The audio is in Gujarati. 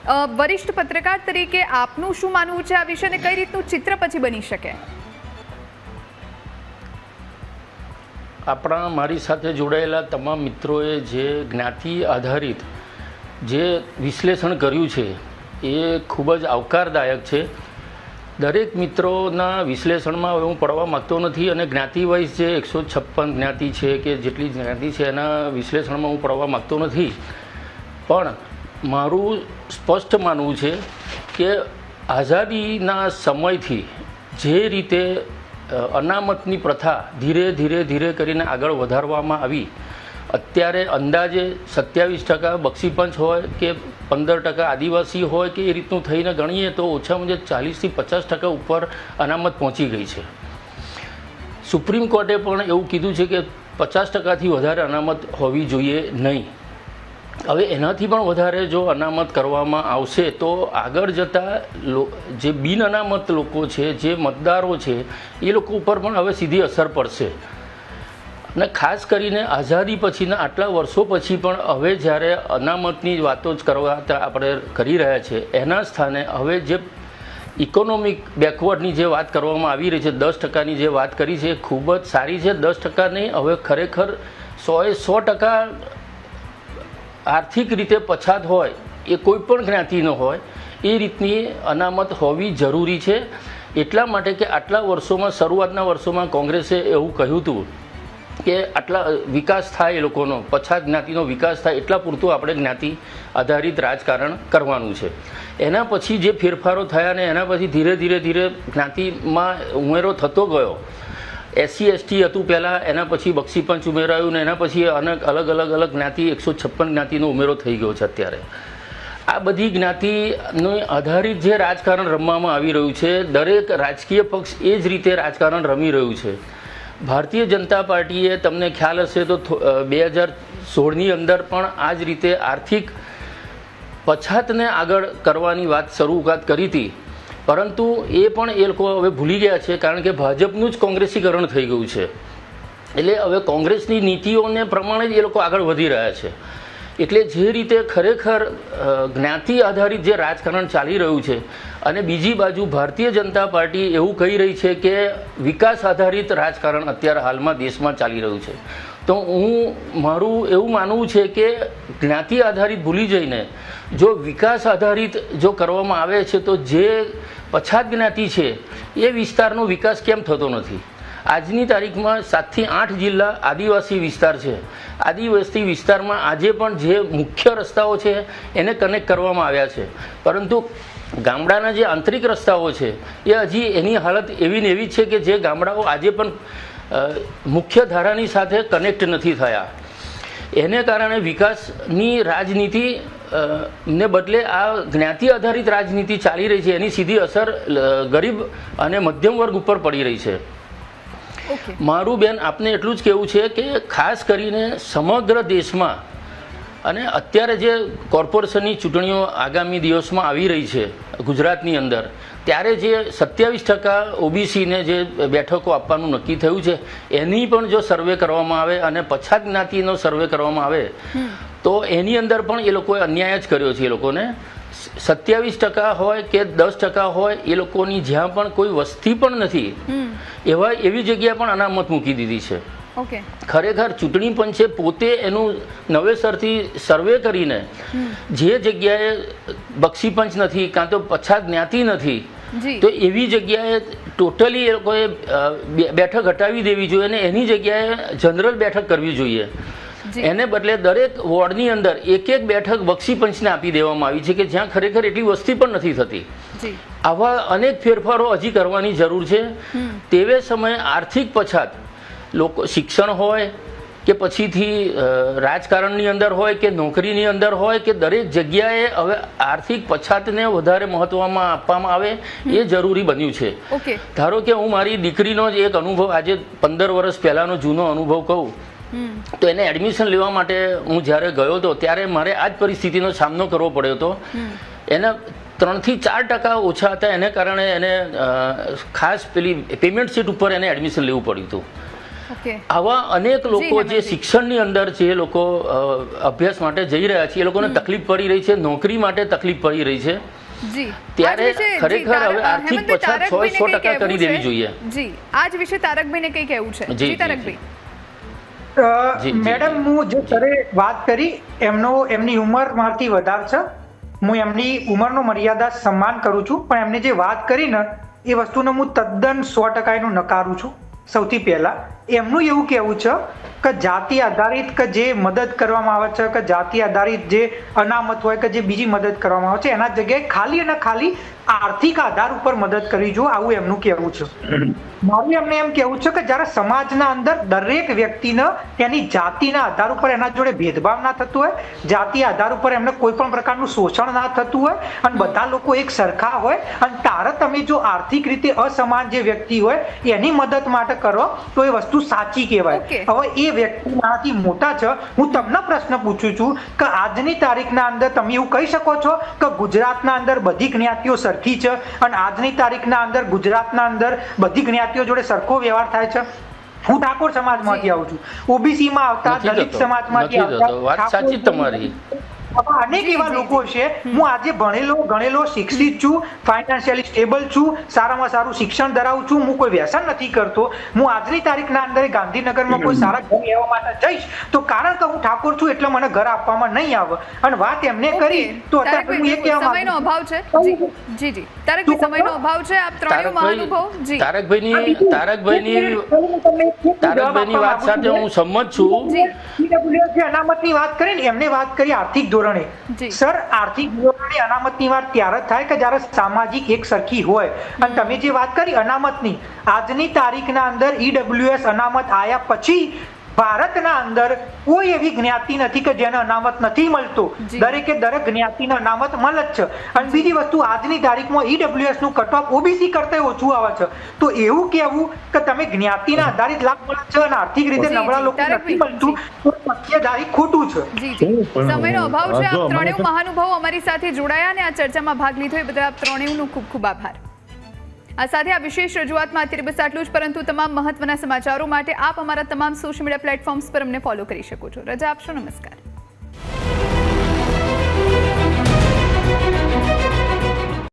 વરિષ્ઠ પત્રકાર તરીકે આપનું શું માનવું છે આ વિશે અને કઈ રીતનું ચિત્ર પછી બની શકે? આપણા મારી સાથે જોડાયેલા તમામ મિત્રોએ જે જ્ઞાતિ આધારિત જે વિશ્લેષણ કર્યું છે એ ખૂબ જ આવકારદાયક છે. દરેક મિત્રોના વિશ્લેષણમાં હવે હું પડવા માગતો નથી અને જ્ઞાતિ વાઇઝ જે 156 જ્ઞાતિ છે કે જેટલી જ્ઞાતિ છે એના વિશ્લેષણમાં હું પડવા માગતો નથી. પણ મારું સ્પષ્ટ માનવું છે કે આઝાદીના સમયથી જે રીતે અનામતની પ્રથા ધીરે ધીરે કરીને આગળ વધારવામાં આવી, અત્યારે અંદાજે 27% બક્ષીપંચ હોય કે 15% આદિવાસી હોય કે એ રીતનું થઈને ગણીએ તો ઓછામાં ઓછા 40થી 50% ઉપર અનામત પહોંચી ગઈ છે. સુપ્રીમ કોર્ટે પણ એવું કીધું છે કે 50%થી વધારે અનામત હોવી જોઈએ નહીં. હવે એનાથી પણ વધારે જો અનામત કરવામાં આવશે તો આગળ જતાં જે બિન અનામત લોકો છે, જે મતદારો છે, એ લોકો ઉપર પણ હવે સીધી અસર પડશે. અને ખાસ કરીને આઝાદી પછીના આટલા વર્ષો પછી પણ હવે જ્યારે અનામતની વાતો જ કરવા આપણે કરી રહ્યા છીએ, એના સ્થાને હવે જે ઇકોનોમિક બેકવર્ડની જે વાત કરવામાં આવી રહી છે, 10%ની જે વાત કરી છે એ ખૂબ જ સારી છે. 10% નહીં, હવે ખરેખર 100% આર્થિક રીતે પછાત હોય એ કોઈ પણ જ્ઞાતિનો હોય એ રીતની અનામત હોવી જરૂરી છે. એટલા માટે કે આટલા વર્ષોમાં, શરૂઆતના વર્ષોમાં કોંગ્રેસે એવું કહ્યું હતું કે આટલા વિકાસ થાય, એ લોકોનો પછાત જ્ઞાતિનો વિકાસ થાય એટલા પૂરતું આપણે જ્ઞાતિ આધારિત રાજકારણ કરવાનું છે. એના પછી જે ફેરફારો થયા ને એના પછી ધીરે ધીરે જ્ઞાતિમાં ઉમેરો થતો ગયો. SC ST હતું પહેલાં, એના પછી બક્ષીપંચ ઉમેરાયું ને એના પછી અલગ અલગ જ્ઞાતિ 156 જ્ઞાતિનો ઉમેરો થઈ ગયો છે. અત્યારે આ બધી જ્ઞાતિનો આધારિત જે રાજકારણ રમવામાં આવી રહ્યું છે, દરેક રાજકીય પક્ષ એ જ રીતે રાજકારણ રમી રહ્યું છે. ભારતીય જનતા પાર્ટીએ, તમને ખ્યાલ હશે તો 2016ની અંદર પણ આ જ રીતે આર્થિક પછાતને આગળ કરવાની વાત શરૂઆત કરી હતી. પરંતુ એ પણ એ લોકો હવે ભૂલી ગયા છે, કારણ કે ભાજપનું જ કોંગ્રેસીકરણ થઈ ગયું છે. એટલે હવે કોંગ્રેસની નીતિઓને પ્રમાણે જ એ લોકો આગળ વધી રહ્યા છે. એટલે જે રીતે ખરેખર જ્ઞાતિ આધારિત જે રાજકારણ ચાલી રહ્યું છે અને બીજી બાજુ ભારતીય જનતા પાર્ટી એવું કહી રહી છે કે વિકાસ આધારિત રાજકારણ અત્યારે હાલમાં દેશમાં ચાલી રહ્યું છે, તો મારું એવું માનવું છે કે જ્ઞાતિ આધારિત ભૂલી જઈને જો વિકાસ આધારિત જો કરવામાં આવે છે તો જે પછાત જ્ઞાતિ છે એ વિસ્તારનો વિકાસ કેમ થતો નથી? આજની તારીખમાં 7 થી 8 જિલ્લા આદિવાસી વિસ્તાર છે. આદિવાસી વિસ્તારમાં આજે પણ જે મુખ્ય રસ્તાઓ છે એને કનેક્ટ કરવામાં આવ્યા છે, પરંતુ ગામડાના જે આંતરિક રસ્તાઓ છે એ હજી એની હાલત એવી ને એવી છે કે જે ગામડાઓ આજે પણ મુખ્ય ધારાની સાથે કનેક્ટ નથી થયા. એને કારણે વિકાસની રાજનીતિ ને બદલે આ જ્ઞાતિ આધારિત રાજનીતિ ચાલી રહી છે, એની સીધી અસર ગરીબ અને મધ્યમ વર્ગ ઉપર પડી રહી છે. મારું બેન આપને એટલું જ કહેવું છે કે ખાસ કરીને સમગ્ર દેશમાં અને અત્યારે જે કોર્પોરેશનની ચૂંટણીઓ આગામી દિવસમાં આવી રહી છે ગુજરાતની અંદર, ત્યારે જે 27% OBCને જે બેઠકો આપવાનું નક્કી થયું છે એની પણ જો સર્વે કરવામાં આવે અને પછાત જ્ઞાતિનો સર્વે કરવામાં આવે તો એની અંદર પણ એ લોકોએ અન્યાય જ કર્યો છે. એ લોકોને 27% હોય કે 10% હોય, એ લોકોની જ્યાં પણ કોઈ વસ્તી પણ નથી એવી જગ્યાએ પણ અનામત મૂકી દીધી છે. ખરેખર ચૂંટણી પંચે પોતે એનું નવેસરથી સર્વે કરીને જે જગ્યાએ બક્ષીપંચ નથી કાં તો પછાત જ્ઞાતિ નથી તો એવી જગ્યાએ ટોટલી એ લોકોએ બેઠક હટાવી દેવી જોઈએ અને એની જગ્યાએ જનરલ બેઠક કરવી જોઈએ. એને બદલે દરેક વોર્ડની અંદર એક બેઠક બક્ષીપંચને આપી દેવામાં આવી છે કે જ્યાં ખરેખર એટલી વસ્તી પણ નથી થતી. આવા અનેક ફેરફારો હજી કરવાની જરૂર છે. તેવે સમયે આર્થિક પછાત લોકો શિક્ષણ હોય કે પછીથી રાજકારણની અંદર હોય કે નોકરીની અંદર હોય કે દરેક જગ્યાએ હવે આર્થિક પછાતને વધારે મહત્વમાં આપવામાં આવે એ જરૂરી બન્યું છે. ધારો કે હું મારી દીકરીનો જ એક અનુભવ, આજે 15 વર્ષ પહેલાંનો જૂનો અનુભવ કહું તો એને એડમિશન લેવા માટે હું જ્યારે ગયો હતો ત્યારે મારે આ જ પરિસ્થિતિનો સામનો કરવો પડ્યો હતો. એના 3 થી 4% ઓછા હતા, એને કારણે એને ખાસ પેલી પેમેન્ટ સીટ ઉપર એને એડમિશન લેવું પડ્યું હતું. ઓકે આવા અનેક લોકો જે હેમંતજી. શિક્ષણની અંદર જે લોકો અભ્યાસ માટે જઈ રહ્યા છે એ લોકોને તકલીફ પડી રહી છે, નોકરી માટે તકલીફ પડી રહી છે, જી ત્યારે આજ વિશે- જી, ખરેખર હવે આર્થિક હેમંતભાઈ, પછાત તારકભાઈને 100% કંઈ કરી કહેવું દેવી છે? જોઈએ. જી આજ વિશે તારકભાઈને કઈ કહેવું છે? જી, જી જી, તારકભાઈ. જી, મેડમ, હું જે સરે વાત કરી એમની ઉંમર મારથી વધારે છે. હું એમની ઉંમરનો મર્યાદા સન્માન કરું છું, પણ એમને જે વાત કરી ને એ વસ્તુને હું તદ્દન 100% એનું નકારું છું. સૌથી પહેલા એમનું એવું કહેવું છે કે જાતિ આધારિત કે જે મદદ કરવામાં આવે છે, કે જાતિ આધારિત જે અનામત હોય કે જે બીજી મદદ કરવામાં આવે છે, એના જગ્યાએ ખાલી અને ખાલી આર્થિક આધાર ઉપર મદદ કરવી જોઈએ, આવું એમનું કહેવું છે. મારું એમને એમ કહેવું છે કે જ્યારે સમાજના અંદર દરેક વ્યક્તિને એની જાતિના આધાર ઉપર એના જોડે ભેદભાવ ના થતું હોય, જાતિ આધાર ઉપર એમને કોઈ પણ પ્રકારનું શોષણ ના થતું હોય અને બધા લોકો એક સરખા હોય, અને તારે તમે જો આર્થિક રીતે અસમાન જે વ્યક્તિ હોય એની મદદ માટે કરો તો એ વસ્તુ સાચી કહેવાય. Okay. હવે એ વ્યક્તિ મારાથી મોટા છે, હું તમને પ્રશ્ન પૂછું છું કે આજની તારીખના અંદર તમે એવું કહી શકો છો કે ગુજરાતના અંદર બધી જ્ઞાતિઓ સરખી છે અને આજની તારીખના અંદર ગુજરાતના અંદર બધી જ્ઞાતિઓ જોડે સરખો વ્યવહાર થાય છે? હું ઠાકોર સમાજમાંથી આવું છું, ઓબીસી માં આવતા, નથી દલિત થતો, સમાજમાંથી નથી થતો. વાત ઠાકોર સાચી જ તમારી. આવા અનેક એવા લોકો છે. હું આજે ગણેલો શિક્ષિત છું, ફાઇનાન્શિયલી સ્ટેબલ છું, સારામાં સારું શિક્ષણ ધરાવું છું, હું કોઈ વ્યસન નથી કરતો. હું આજની તારીખના અંદર ગાંધીનગરમાં કોઈ સારા ઘર લેવા માટે જઈશ તો કારણ કે હું ઠાકોર છું એટલે મને ઘર આપવામાં નહીં આવે. અને વાત એમને કરી તો અત્યારે હું એ કહેવા સમયનો માંગુ અભાવ છે. જી જી જી તારકભાઈ, સમયનો અભાવ છે. આપ ત્રણેય મહાનુભાવ. જી તારકભાઈની વાત સાથે હું સંમત છું. ઈડબ્લ્યુએસ અનામતની વાત કરી ને એમને વાત કરી આર્થિક ધોરણે. જી. સર, આર્થિક ધોરણે અનામતની વાત ત્યારે થાય કે જ્યારે સામાજિક એક સરખી હોય. અને તમે જે વાત કરી અનામતની, આજની તારીખના અંદર ઈડબ્લ્યુએસ અનામત આયા પછી ભારતના અંદર કોઈ એવી જ્ઞાતિ નથી કે જેને અનામત નથી મળતો. જી. દરેકે દરેક જ્ઞાતિને અનામત મળે જ છે. અને બીજી વસ્તુ, આજની તારીખમાં ઈડબ્લ્યુએસ નું કટ ઓફ ઓબીસી કરતા ઓછું આવે છે. તો એવું કહેવું કે તમે જ્ઞાતિના આધારિત લાભ મળે છે અને આર્થિક રીતે જી, નબળા જી, લોકો નથી તારકભાઈ, મળતું, તો તથ્યધારી ખોટું છે. જી જી સમયનો અભાવ છે. જો આપ ત્રણેય અમારે તો- મહાનુભાવો અમારી સાથે જોડાયા અને આ ચર્ચામાં ભાગ લીધો એ બદલ આપ ત્રણેયનો ખૂબ ખૂબ આભાર. આ સાથે આ વિશેષ રજૂઆતમાં અત્યારે બસ આટલું જ, પરંતુ તમામ મહત્વના સમાચારો માટે આપ અમારા તમામ સોશિયલ મીડિયા પ્લેટફોર્મ્સ પર અમને ફોલો કરી શકો છો. રજા આપશો. નમસ્કાર.